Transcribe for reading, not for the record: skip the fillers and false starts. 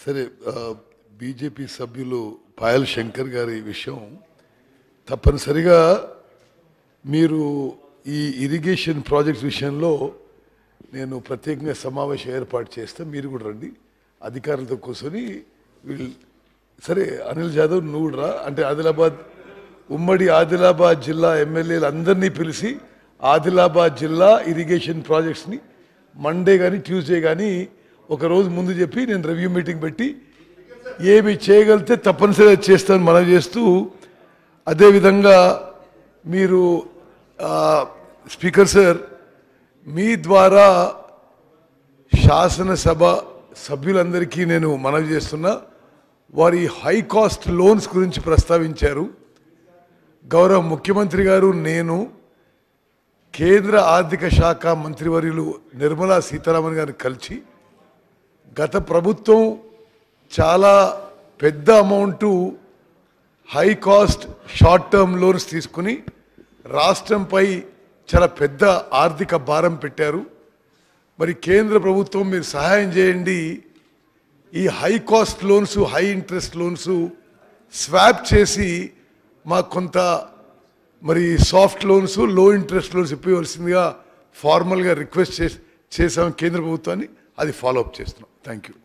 సరే బీజేపీ సభ్యులు పాయల్ శంకర్ గారి విషయం తప్పనిసరిగా మీరు ఈ ఇరిగేషన్ ప్రాజెక్ట్స్ విషయంలో నేను ప్రత్యేకంగా సమావేశం ఏర్పాటు చేస్తే మీరు కూడా రండి అధికారులతో కూర్చొని వీళ్ళు సరే అనిల్ జాదవ్ నువ్వు రా అంటే ఆదిలాబాద్ ఉమ్మడి ఆదిలాబాద్ జిల్లా ఎమ్మెల్యేలు అందరినీ పిలిచి ఆదిలాబాద్ జిల్లా ఇరిగేషన్ ప్రాజెక్ట్స్ని మండే కానీ ట్యూస్డే కానీ ఒకరోజు ముందు చెప్పి నేను రివ్యూ మీటింగ్ పెట్టి ఏమి చేయగలిగితే తప్పనిసరిగా చేస్తాను మనవి చేస్తూ అదేవిధంగా మీరు స్పీకర్ సార్ మీ ద్వారా శాసనసభ సభ్యులందరికీ నేను మనవి చేస్తున్నా వారి హై కాస్ట్ లోన్స్ గురించి ప్రస్తావించారు గౌరవ ముఖ్యమంత్రి గారు నేను కేంద్ర ఆర్థిక శాఖ మంత్రివర్యులు నిర్మలా సీతారామన్ గారిని కలిసి గత ప్రభుత్వం చాలా పెద్ద amount high cost short term loans తీసుకుని రాష్ట్రంపై చాలా పెద్ద ఆర్థిక భారం పెట్టారు మరి కేంద్ర ప్రభుత్వం మీరు సహాయం చేయండి ఈ high cost loans high interest loans swap చేసి మాకు కొంత మరి సాఫ్ట్ లోన్స్ లో ఇంట్రెస్ట్ లోన్స్ ఇవ్వవలసిందిగా ఫార్మల్గా రిక్వెస్ట్ చేసాం కేంద్ర ప్రభుత్వాన్ని అది ఫాలోఅప్ చేస్తున్నాం థ్యాంక్ యూ